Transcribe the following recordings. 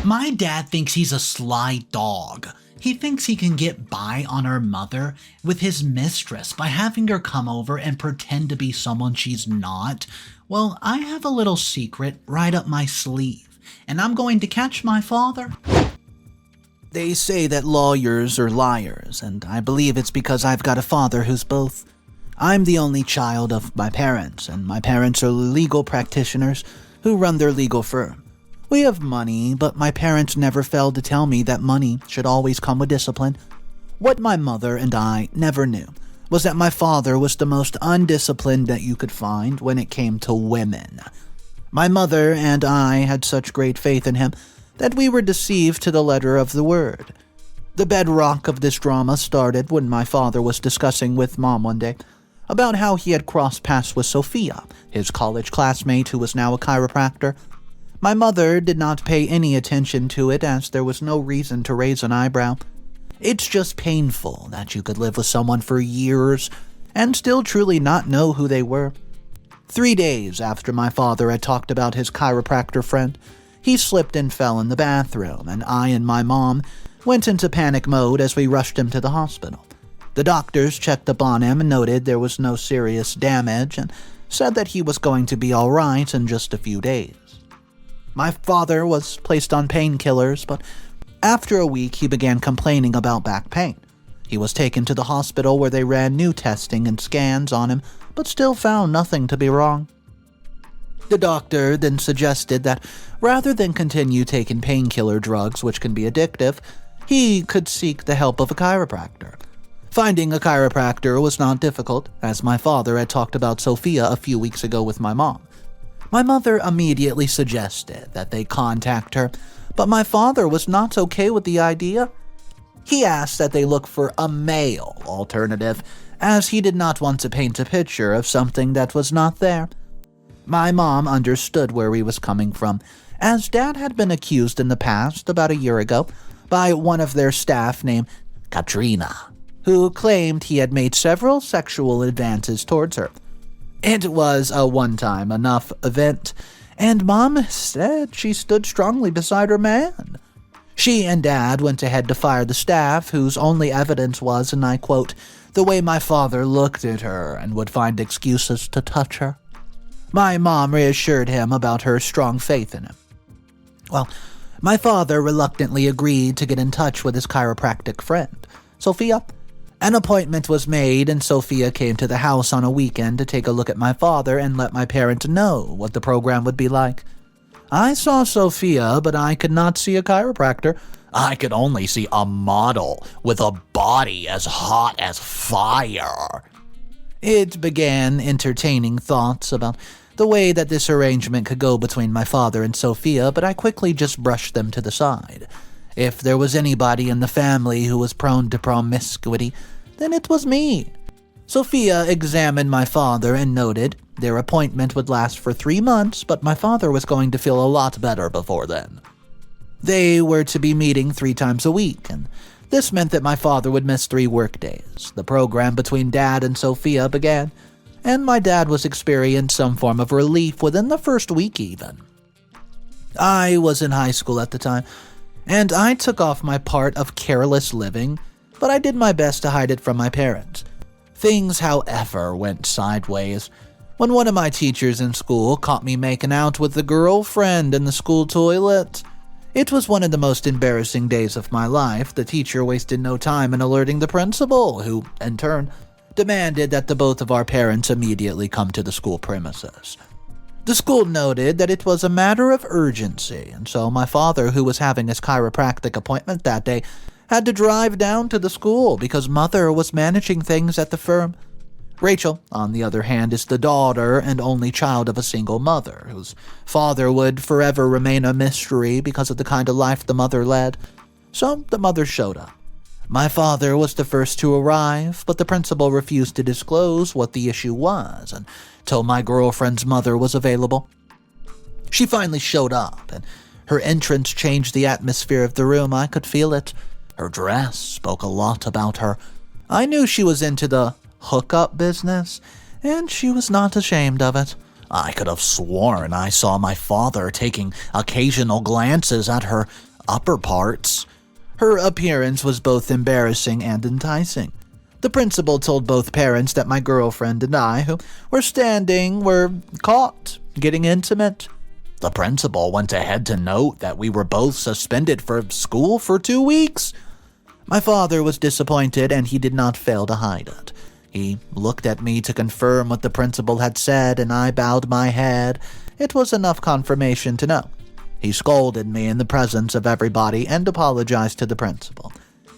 My dad thinks he's a sly dog. He thinks he can get by on our mother with his mistress by having her come over and pretend to be someone she's not. Well, I have a little secret right up my sleeve, and I'm going to catch my father. They say that lawyers are liars, and I believe it's because I've got a father who's both. I'm the only child of my parents, and my parents are legal practitioners who run their legal firm. We have money, but my parents never failed to tell me that money should always come with discipline. What my mother and I never knew was that my father was the most undisciplined that you could find when it came to women. My mother and I had such great faith in him that we were deceived to the letter of the word. The bedrock of this drama started when my father was discussing with Mom one day about how he had crossed paths with Sophia, his college classmate who was now a chiropractor. My mother did not pay any attention to it as there was no reason to raise an eyebrow. It's just painful that you could live with someone for years and still truly not know who they were. 3 days after my father had talked about his chiropractor friend, he slipped and fell in the bathroom, and I and my mom went into panic mode as we rushed him to the hospital. The doctors checked up on him and noted there was no serious damage and said that he was going to be all right in just a few days. My father was placed on painkillers, but after a week he began complaining about back pain. He was taken to the hospital where they ran new testing and scans on him, but still found nothing to be wrong. The doctor then suggested that rather than continue taking painkiller drugs, which can be addictive, he could seek the help of a chiropractor. Finding a chiropractor was not difficult, as my father had talked about Sophia a few weeks ago with my mom. My mother immediately suggested that they contact her, but my father was not okay with the idea. He asked that they look for a male alternative, as he did not want to paint a picture of something that was not there. My mom understood where he was coming from, as Dad had been accused in the past, about a year ago, by one of their staff named Katrina, who claimed he had made several sexual advances towards her. It was a one-time enough event, and Mom said she stood strongly beside her man. She and Dad went ahead to fire the staff, whose only evidence was, and I quote, the way my father looked at her and would find excuses to touch her. My mom reassured him about her strong faith in him. Well, my father reluctantly agreed to get in touch with his chiropractic friend, Sophia. An appointment was made, and Sophia came to the house on a weekend to take a look at my father and let my parents know what the program would be like. I saw Sophia, but I could not see a chiropractor. I could only see a model with a body as hot as fire. It began entertaining thoughts about the way that this arrangement could go between my father and Sophia, but I quickly just brushed them to the side. If there was anybody in the family who was prone to promiscuity, then it was me. Sophia examined my father and noted their appointment would last for 3 months, but my father was going to feel a lot better before then. They were to be meeting 3 times a week, and this meant that my father would miss 3 work days. The program between Dad and Sophia began, and my dad was experiencing some form of relief within the first week even. I was in high school at the time, and I took off my part of careless living, but I did my best to hide it from my parents. Things, however, went sideways when one of my teachers in school caught me making out with the girlfriend in the school toilet. It was one of the most embarrassing days of my life. The teacher wasted no time in alerting the principal, who, in turn, demanded that the both of our parents immediately come to the school premises. The school noted that it was a matter of urgency, and so my father, who was having his chiropractic appointment that day, had to drive down to the school because Mother was managing things at the firm. Rachel, on the other hand, is the daughter and only child of a single mother, whose father would forever remain a mystery because of the kind of life the mother led. So the mother showed up. My father was the first to arrive, but the principal refused to disclose what the issue was until my girlfriend's mother was available. She finally showed up, and her entrance changed the atmosphere of the room. I could feel it. Her dress spoke a lot about her. I knew she was into the hookup business, and she was not ashamed of it. I could have sworn I saw my father taking occasional glances at her upper parts. Her appearance was both embarrassing and enticing. The principal told both parents that my girlfriend and I, who were caught getting intimate. The principal went ahead to note that we were both suspended from school for 2 weeks. My father was disappointed, and he did not fail to hide it. He looked at me to confirm what the principal had said, and I bowed my head. It was enough confirmation to know. He scolded me in the presence of everybody and apologized to the principal.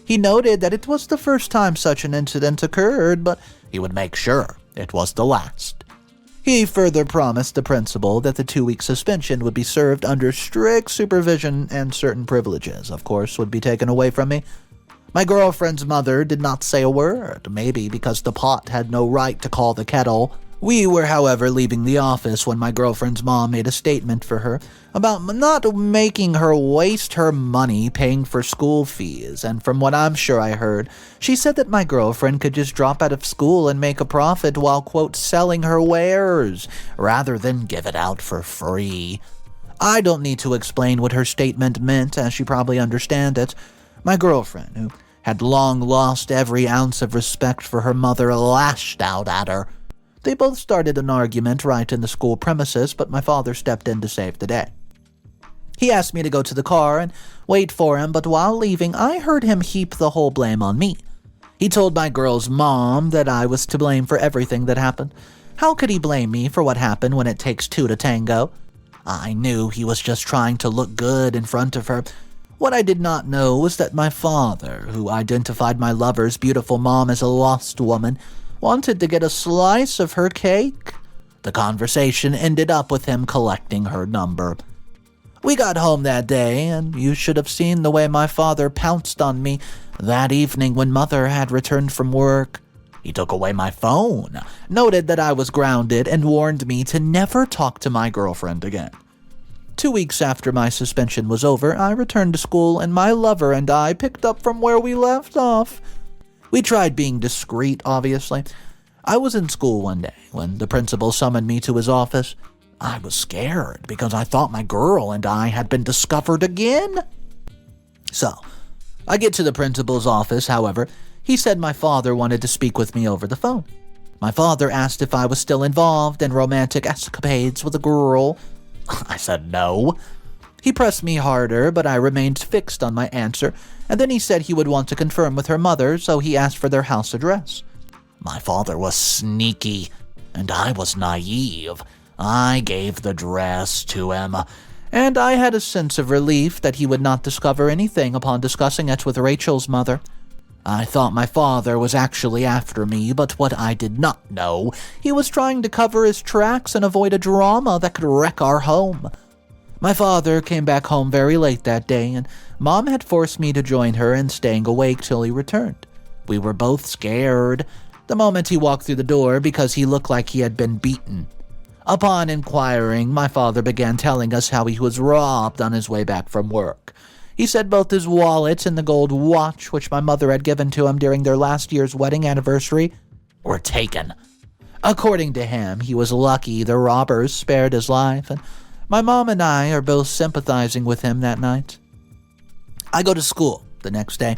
He noted that it was the first time such an incident occurred, but he would make sure it was the last. He further promised the principal that the 2-week suspension would be served under strict supervision, and certain privileges, of course, would be taken away from me. My girlfriend's mother did not say a word, maybe because the pot had no right to call the kettle. We were, however, leaving the office when my girlfriend's mom made a statement for her about not making her waste her money paying for school fees, and from what I'm sure I heard, she said that my girlfriend could just drop out of school and make a profit while, quote, selling her wares, rather than give it out for free. I don't need to explain what her statement meant, as she probably understands it. My girlfriend, who had long lost every ounce of respect for her mother, lashed out at her. They both started an argument right in the school premises, but my father stepped in to save the day. He asked me to go to the car and wait for him, but while leaving, I heard him heap the whole blame on me. He told my girl's mom that I was to blame for everything that happened. How could he blame me for what happened when it takes two to tango? I knew he was just trying to look good in front of her. What I did not know was that my father, who identified my lover's beautiful mom as a lost woman, wanted to get a slice of her cake. The conversation ended up with him collecting her number. We got home that day, and you should have seen the way my father pounced on me that evening when Mother had returned from work. He took away my phone, noted that I was grounded, and warned me to never talk to my girlfriend again. 2 weeks after my suspension was over, I returned to school, and my lover and I picked up from where we left off. We tried being discreet, obviously. I was in school one day when the principal summoned me to his office. I was scared because I thought my girl and I had been discovered again. So, I get to the principal's office, however. He said my father wanted to speak with me over the phone. My father asked if I was still involved in romantic escapades with a girl. I said no. He pressed me harder, but I remained fixed on my answer, and then he said he would want to confirm with her mother, so he asked for their house address. My father was sneaky, and I was naive. I gave the address to him, and I had a sense of relief that he would not discover anything upon discussing it with Rachel's mother. I thought my father was actually after me, but what I did not know, he was trying to cover his tracks and avoid a drama that could wreck our home. My father came back home very late that day, and Mom had forced me to join her in staying awake till he returned. We were both scared the moment he walked through the door because he looked like he had been beaten. Upon inquiring, my father began telling us how he was robbed on his way back from work. He said both his wallet and the gold watch, which my mother had given to him during their last year's wedding anniversary, were taken. According to him, he was lucky the robbers spared his life, and my mom and I are both sympathizing with him that night. I go to school the next day,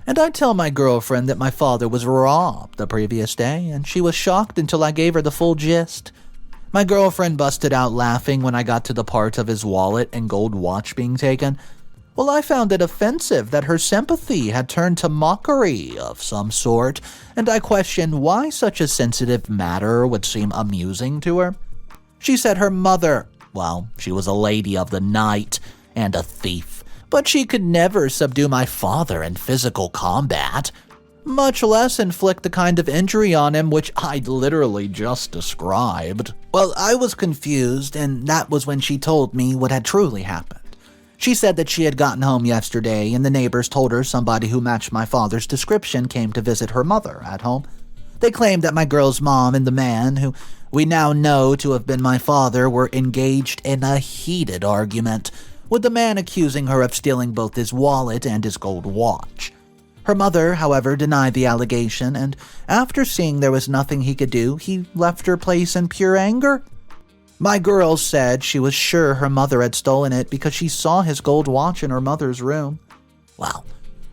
and I tell my girlfriend that my father was robbed the previous day, and she was shocked until I gave her the full gist. My girlfriend busted out laughing when I got to the part of his wallet and gold watch being taken. Well, I found it offensive that her sympathy had turned to mockery of some sort, and I questioned why such a sensitive matter would seem amusing to her. She said her mother, well, she was a lady of the night and a thief, but she could never subdue my father in physical combat, much less inflict the kind of injury on him which I'd literally just described. Well, I was confused, and that was when she told me what had truly happened. She said that she had gotten home yesterday, and the neighbors told her somebody who matched my father's description came to visit her mother at home. They claimed that my girl's mom and the man, who we now know to have been my father, were engaged in a heated argument, with the man accusing her of stealing both his wallet and his gold watch. Her mother, however, denied the allegation, and after seeing there was nothing he could do, he left her place in pure anger. My girl said she was sure her mother had stolen it because she saw his gold watch in her mother's room. Well,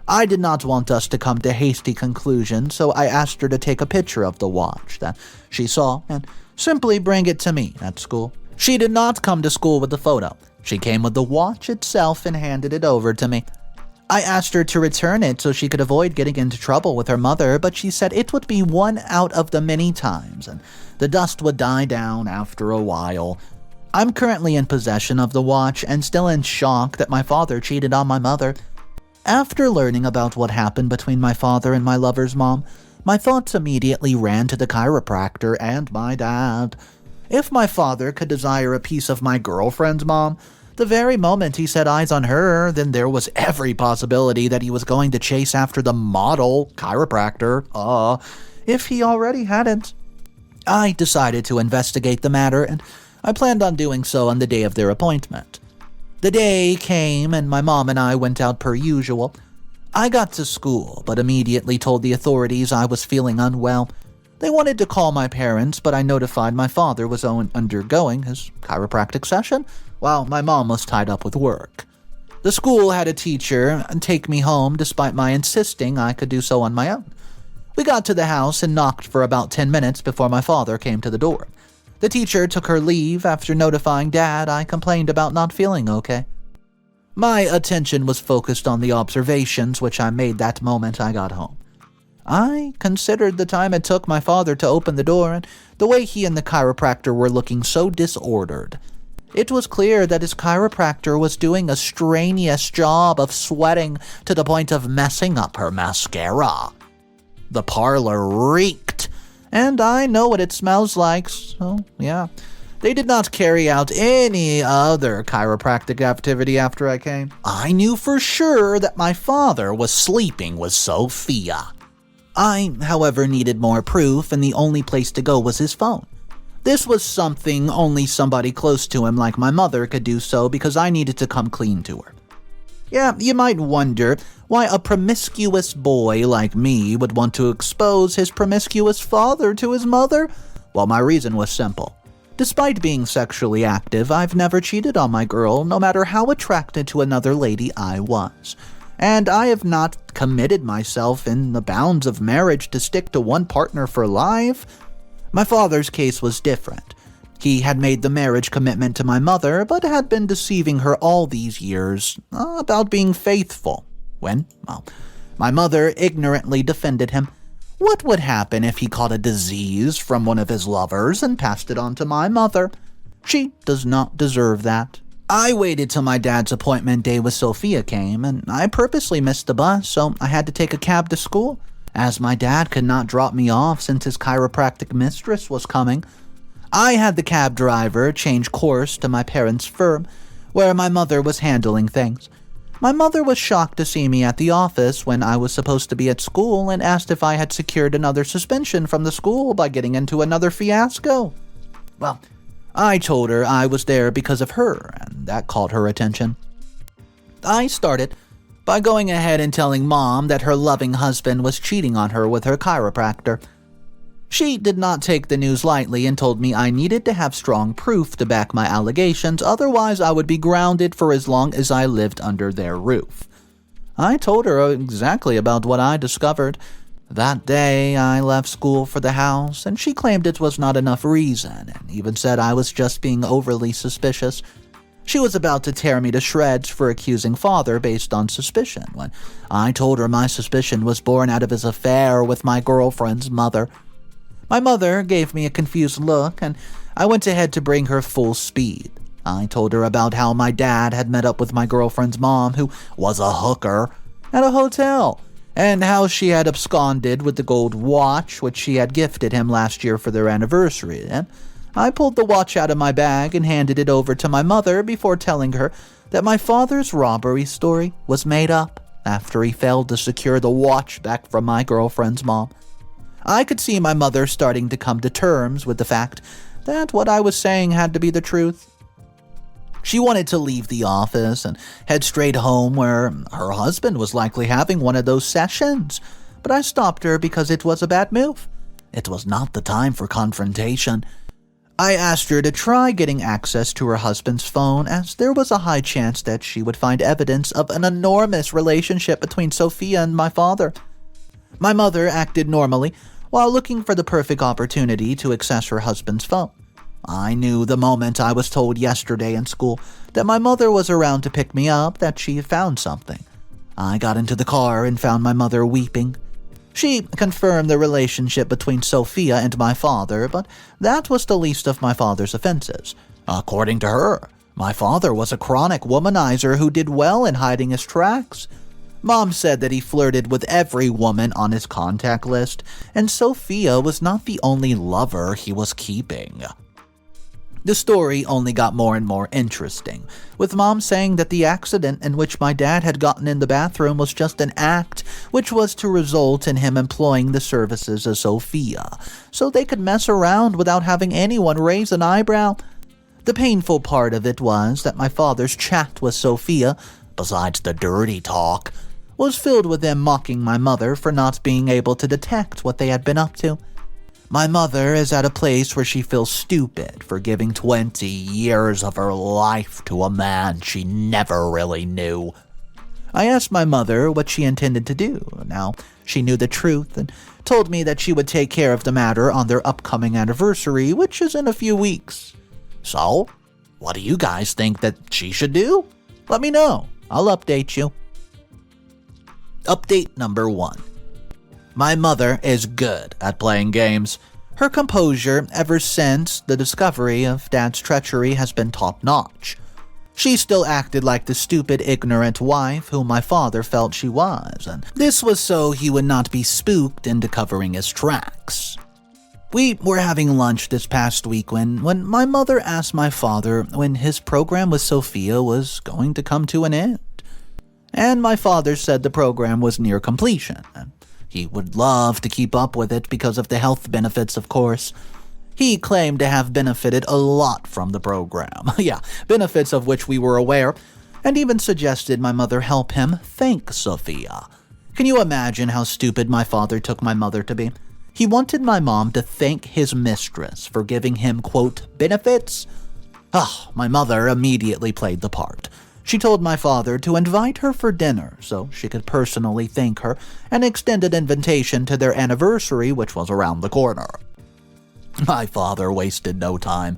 I did not want us to come to hasty conclusions, so I asked her to take a picture of the watch that she saw and simply bring it to me at school. She did not come to school with the photo. She came with the watch itself and handed it over to me. I asked her to return it so she could avoid getting into trouble with her mother, but she said it would be one out of the many times, and the dust would die down after a while. I'm currently in possession of the watch and still in shock that my father cheated on my mother. After learning about what happened between my father and my lover's mom, my thoughts immediately ran to the chiropractor and my dad. If my father could desire a piece of my girlfriend's mom, the very moment he set eyes on her, then there was every possibility that he was going to chase after the model chiropractor, if he already hadn't. I decided to investigate the matter, and I planned on doing so on the day of their appointment. The day came, and my mom and I went out per usual. I got to school, but immediately told the authorities I was feeling unwell. They wanted to call my parents, but I notified my father was undergoing his chiropractic session, while my mom was tied up with work. The school had a teacher take me home despite my insisting I could do so on my own. We got to the house and knocked for about 10 minutes before my father came to the door. The teacher took her leave after notifying Dad I complained about not feeling okay. My attention was focused on the observations which I made that moment I got home. I considered the time it took my father to open the door and the way he and the chiropractor were looking so disordered. It was clear that his chiropractor was doing a strenuous job of sweating to the point of messing up her mascara. The parlor reeked, and I know what it smells like, so yeah. They did not carry out any other chiropractic activity after I came. I knew for sure that my father was sleeping with Sophia. I, however, needed more proof, and the only place to go was his phone. This was something only somebody close to him like my mother could do so because I needed to come clean to her. Yeah, you might wonder why a promiscuous boy like me would want to expose his promiscuous father to his mother. Well, my reason was simple. Despite being sexually active, I've never cheated on my girl, no matter how attracted to another lady I was. And I have not committed myself in the bounds of marriage to stick to one partner for life. My father's case was different. He had made the marriage commitment to my mother, but had been deceiving her all these years about being faithful. When, well, my mother ignorantly defended him. What would happen if he caught a disease from one of his lovers and passed it on to my mother? She does not deserve that. I waited till my dad's appointment day with Sophia came, and I purposely missed the bus, so I had to take a cab to school, as my dad could not drop me off since his chiropractic mistress was coming. I had the cab driver change course to my parents' firm, where my mother was handling things. My mother was shocked to see me at the office when I was supposed to be at school and asked if I had secured another suspension from the school by getting into another fiasco. Well, I told her I was there because of her, and that caught her attention. I started by going ahead and telling Mom that her loving husband was cheating on her with her chiropractor. She did not take the news lightly and told me I needed to have strong proof to back my allegations, otherwise I would be grounded for as long as I lived under their roof. I told her exactly about what I discovered. That day, I left school for the house, and she claimed it was not enough reason, and even said I was just being overly suspicious. She was about to tear me to shreds for accusing father based on suspicion, when I told her my suspicion was born out of his affair with my girlfriend's mother. My mother gave me a confused look, and I went ahead to bring her full speed. I told her about how my dad had met up with my girlfriend's mom, who was a hooker, at a hotel, and how she had absconded with the gold watch which she had gifted him last year for their anniversary. And I pulled the watch out of my bag and handed it over to my mother before telling her that my father's robbery story was made up after he failed to secure the watch back from my girlfriend's mom. I could see my mother starting to come to terms with the fact that what I was saying had to be the truth. She wanted to leave the office and head straight home where her husband was likely having one of those sessions, but I stopped her because it was a bad move. It was not the time for confrontation. I asked her to try getting access to her husband's phone, as there was a high chance that she would find evidence of an enormous relationship between Sophia and my father. My mother acted normally while looking for the perfect opportunity to access her husband's phone. I knew the moment I was told yesterday in school that my mother was around to pick me up that she had found something. I got into the car and found my mother weeping. She confirmed the relationship between Sophia and my father, but that was the least of my father's offenses. According to her, my father was a chronic womanizer who did well in hiding his tracks. Mom said that he flirted with every woman on his contact list, and Sophia was not the only lover he was keeping. The story only got more and more interesting, with Mom saying that the accident in which my dad had gotten in the bathroom was just an act, which was to result in him employing the services of Sophia, so they could mess around without having anyone raise an eyebrow. The painful part of it was that my father's chat with Sophia, besides the dirty talk, was filled with them mocking my mother for not being able to detect what they had been up to. My mother is at a place where she feels stupid for giving 20 years of her life to a man she never really knew. I asked my mother what she intended to do. Now, she knew the truth and told me that she would take care of the matter on their upcoming anniversary, which is in a few weeks. So, what do you guys think that she should do? Let me know. I'll update you. Update number 1. My mother is good at playing games. Her composure ever since the discovery of Dad's treachery has been top-notch. She still acted like the stupid, ignorant wife whom my father felt she was, and this was so he would not be spooked into covering his tracks. We were having lunch this past week when my mother asked my father when his program with Sophia was going to come to an end. And my father said the program was near completion, and he would love to keep up with it because of the health benefits, of course. He claimed to have benefited a lot from the program. Yeah, benefits of which we were aware, and even suggested my mother help him thank Sophia. Can you imagine how stupid my father took my mother to be? He wanted my mom to thank his mistress for giving him, quote, benefits? My mother immediately played the part. She told my father to invite her for dinner so she could personally thank her and extend an invitation to their anniversary, which was around the corner. My father wasted no time.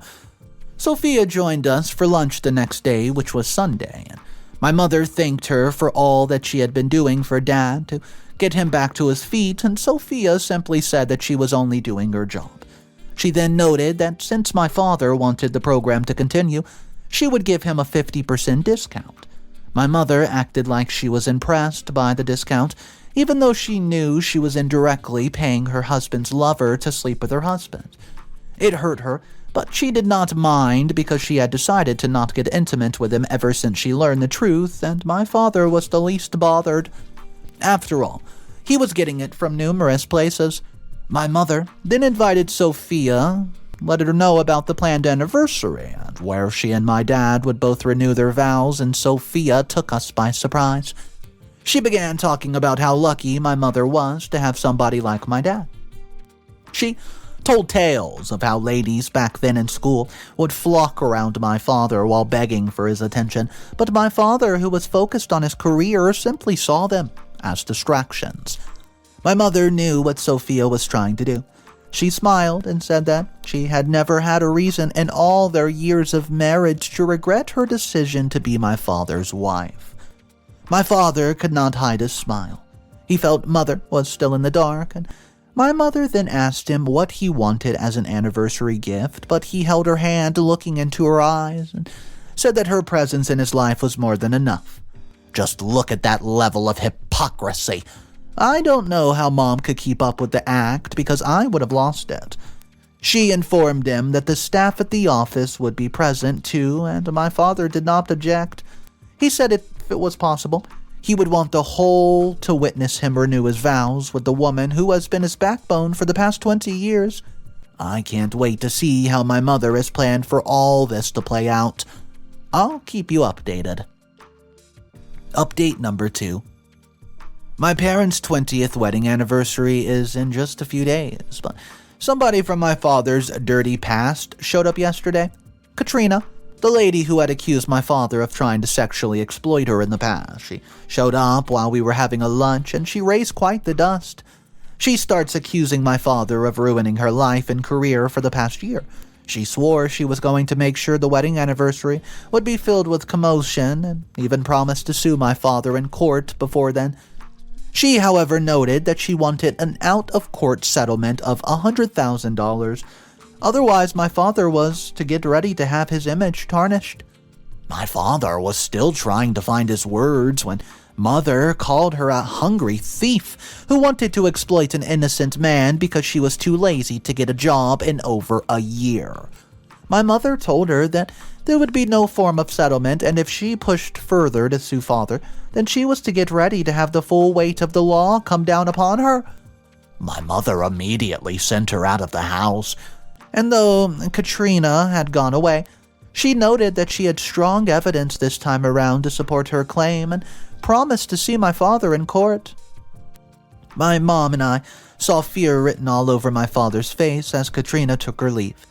Sophia joined us for lunch the next day, which was Sunday, and my mother thanked her for all that she had been doing for Dad to get him back to his feet, and Sophia simply said that she was only doing her job. She then noted that since my father wanted the program to continue, she would give him a 50% discount. My mother acted like she was impressed by the discount, even though she knew she was indirectly paying her husband's lover to sleep with her husband. It hurt her, but she did not mind because she had decided to not get intimate with him ever since she learned the truth, and my father was the least bothered. After all, he was getting it from numerous places. My mother then invited Sophia, let her know about the planned anniversary, and where she and my dad would both renew their vows, and Sophia took us by surprise. She began talking about how lucky my mother was to have somebody like my dad. She told tales of how ladies back then in school would flock around my father while begging for his attention, but my father, who was focused on his career, simply saw them as distractions. My mother knew what Sophia was trying to do. She smiled and said that she had never had a reason in all their years of marriage to regret her decision to be my father's wife. My father could not hide his smile. He felt Mother was still in the dark, and my mother then asked him what he wanted as an anniversary gift, but he held her hand, looking into her eyes, and said that her presence in his life was more than enough. Just look at that level of hypocrisy. I don't know how Mom could keep up with the act because I would have lost it. She informed him that the staff at the office would be present too, and my father did not object. He said if it was possible, he would want the whole to witness him renew his vows with the woman who has been his backbone for the past 20 years. I can't wait to see how my mother has planned for all this to play out. I'll keep you updated. Update number 2. My parents' 20th wedding anniversary is in just a few days, but Somebody from my father's dirty past showed up yesterday. Katrina, the lady who had accused my father of trying to sexually exploit her in the past. She showed up while we were having a lunch, and she raised quite the dust. She starts accusing my father of ruining her life and career for the past year. She swore she was going to make sure the wedding anniversary would be filled with commotion, and even promised to sue my father in court before then. She, however, noted that she wanted an out-of-court settlement of $100,000. Otherwise, my father was to get ready to have his image tarnished. My father was still trying to find his words when Mother called her a hungry thief who wanted to exploit an innocent man because she was too lazy to get a job in over a year. My mother told her that there would be no form of settlement, and if she pushed further to sue father, then she was to get ready to have the full weight of the law come down upon her. My mother immediately sent her out of the house, and though Katrina had gone away, she noted that she had strong evidence this time around to support her claim and promised to see my father in court. My mom and I saw fear written all over my father's face as Katrina took her leave.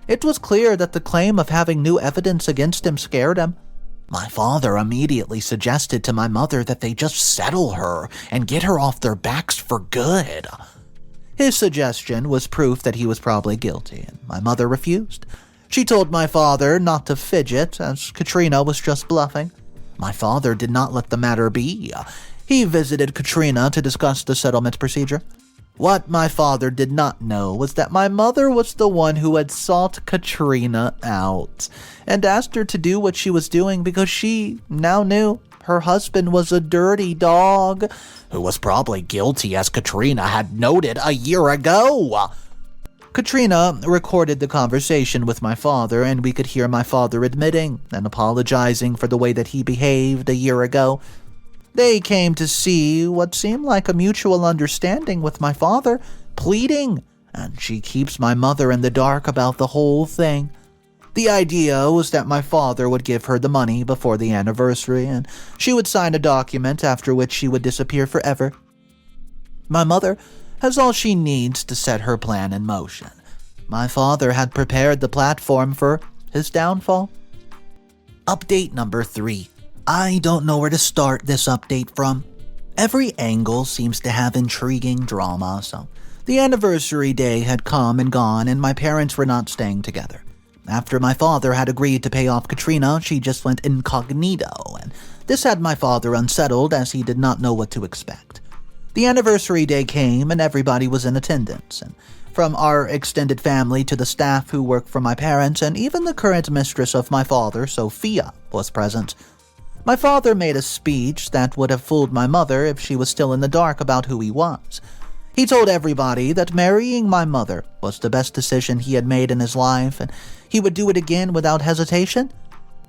It was clear that the claim of having new evidence against him scared him. My father immediately suggested to my mother that they just settle her and get her off their backs for good. His suggestion was proof that he was probably guilty, and my mother refused. She told my father not to fidget, as Katrina was just bluffing. My father did not let the matter be. He visited Katrina to discuss the settlement procedure. What my father did not know was that my mother was the one who had sought Katrina out and asked her to do what she was doing because she now knew her husband was a dirty dog who was probably guilty, as Katrina had noted a year ago. Katrina recorded the conversation with my father, and we could hear my father admitting and apologizing for the way that he behaved a year ago. They came to see what seemed like a mutual understanding with my father, pleading, and she keeps my mother in the dark about the whole thing. The idea was that my father would give her the money before the anniversary, and she would sign a document after which she would disappear forever. My mother has all she needs to set her plan in motion. My father had prepared the platform for his downfall. Update number 3. I don't know where to start this update from. Every angle seems to have intriguing drama, so the anniversary day had come and gone, and my parents were not staying together. After my father had agreed to pay off Katrina, she just went incognito, and this had my father unsettled as he did not know what to expect. The anniversary day came and everybody was in attendance, and from our extended family to the staff who work for my parents and even the current mistress of my father, Sophia, was present. My father made a speech that would have fooled my mother if she was still in the dark about who he was. He told everybody that marrying my mother was the best decision he had made in his life, and he would do it again without hesitation.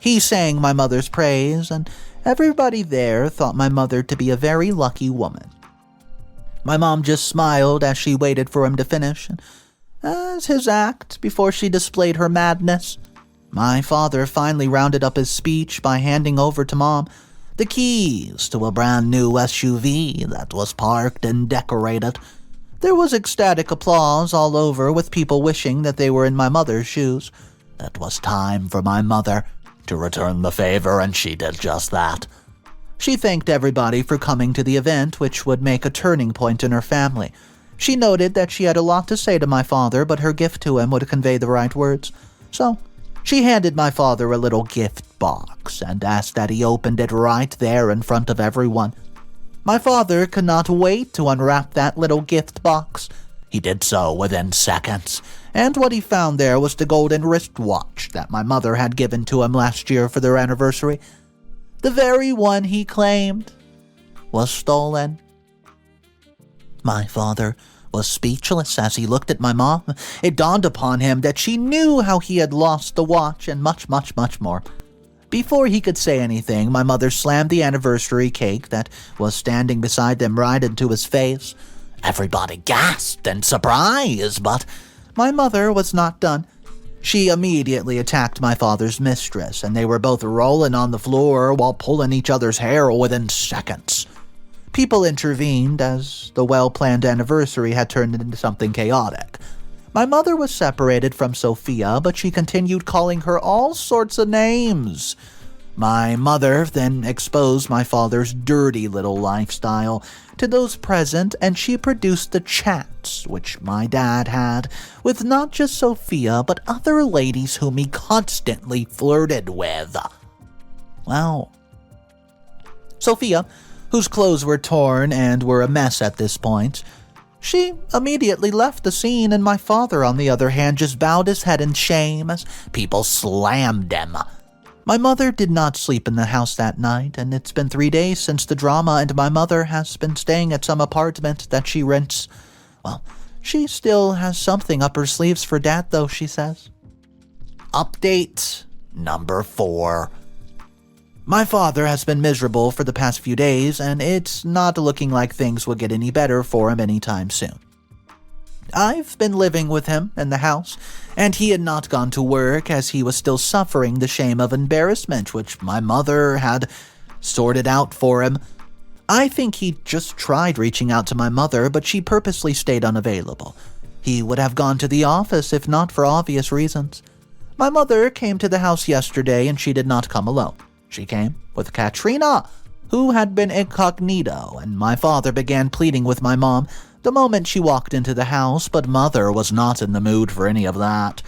He sang my mother's praise, and everybody there thought my mother to be a very lucky woman. My mom just smiled as she waited for him to finish, as his act before she displayed her madness. My father finally rounded up his speech by handing over to Mom the keys to a brand new SUV that was parked and decorated. There was ecstatic applause all over, with people wishing that they were in my mother's shoes. It was time for my mother to return the favor, and she did just that. She thanked everybody for coming to the event, which would make a turning point in her family. She noted that she had a lot to say to my father, but her gift to him would convey the right words. So she handed my father a little gift box and asked that he opened it right there in front of everyone. My father could not wait to unwrap that little gift box. He did so within seconds, and what he found there was the golden wristwatch that my mother had given to him last year for their anniversary. The very one he claimed was stolen. My father was speechless as he looked at my mom. It dawned upon him that she knew how he had lost the watch and much, much, much more. Before he could say anything, my mother slammed the anniversary cake that was standing beside them right into his face. Everybody gasped in surprise, but my mother was not done. She immediately attacked my father's mistress, and they were both rolling on the floor while pulling each other's hair within seconds. People intervened as the well-planned anniversary had turned into something chaotic. My mother was separated from Sophia, but she continued calling her all sorts of names. My mother then exposed my father's dirty little lifestyle to those present, and she produced the chats which my dad had with not just Sophia, but other ladies whom he constantly flirted with. Well, Sophia, whose clothes were torn and were a mess at this point, she immediately left the scene, and my father, on the other hand, just bowed his head in shame as people slammed him. My mother did not sleep in the house that night, and it's been 3 days since the drama, and my mother has been staying at some apartment that she rents. Well, she still has something up her sleeves for Dad, though, she says. Update number 4. My father has been miserable for the past few days, and it's not looking like things will get any better for him anytime soon. I've been living with him in the house, and he had not gone to work as he was still suffering the shame of embarrassment which my mother had sorted out for him. I think he just tried reaching out to my mother, but she purposely stayed unavailable. He would have gone to the office if not for obvious reasons. My mother came to the house yesterday, and she did not come alone. She came with Katrina, who had been incognito, and my father began pleading with my mom the moment she walked into the house, but Mother was not in the mood for any of that.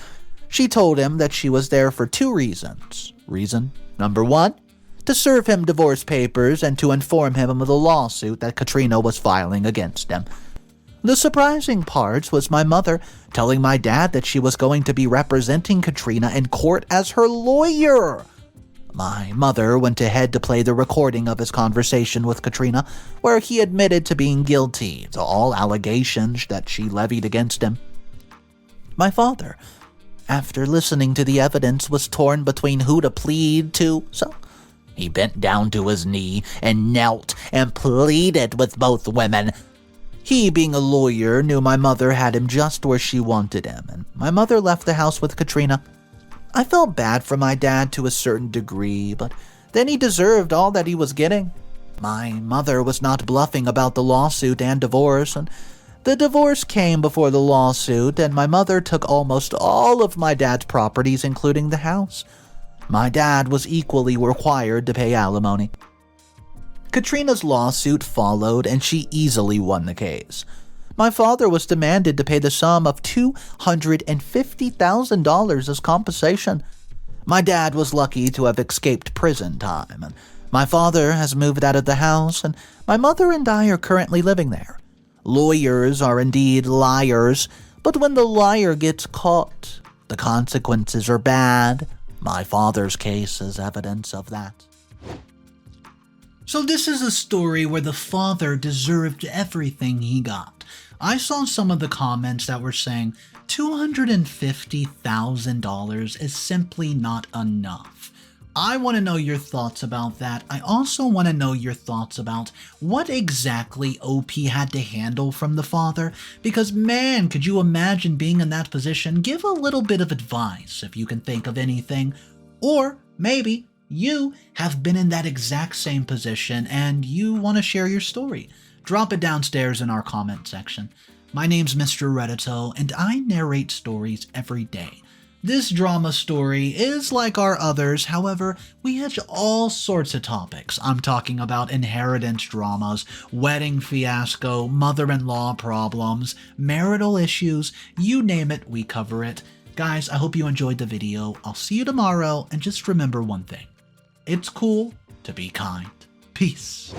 She told him that she was there for 2 reasons. Reason number 1, to serve him divorce papers and to inform him of the lawsuit that Katrina was filing against him. The surprising part was my mother telling my dad that she was going to be representing Katrina in court as her lawyer. My mother went ahead to play the recording of his conversation with Katrina, where he admitted to being guilty to all allegations that she levied against him. My father, after listening to the evidence, was torn between who to plead to, so he bent down to his knee and knelt and pleaded with both women. He, being a lawyer, knew my mother had him just where she wanted him, and my mother left the house with Katrina. I felt bad for my dad to a certain degree, but then he deserved all that he was getting. My mother was not bluffing about the lawsuit and divorce, and the divorce came before the lawsuit, and my mother took almost all of my dad's properties, including the house. My dad was equally required to pay alimony. Katrina's lawsuit followed, and she easily won the case. My father was demanded to pay the sum of $250,000 as compensation. My dad was lucky to have escaped prison time, and my father has moved out of the house, and my mother and I are currently living there. Lawyers are indeed liars, but when the liar gets caught, the consequences are bad. My father's case is evidence of that. So this is a story where the father deserved everything he got. I saw some of the comments that were saying $250,000 is simply not enough. I want to know your thoughts about that. I also want to know your thoughts about what exactly OP had to handle from the father, because man, could you imagine being in that position? Give a little bit of advice if you can think of anything, or maybe you have been in that exact same position and you want to share your story. Drop it downstairs in our comment section. My name's Mr. Reddito, and I narrate stories every day. This drama story is like our others, however, we hit all sorts of topics. I'm talking about inheritance dramas, wedding fiasco, mother-in-law problems, marital issues, you name it, we cover it. Guys, I hope you enjoyed the video. I'll see you tomorrow, and just remember one thing. It's cool to be kind. Peace.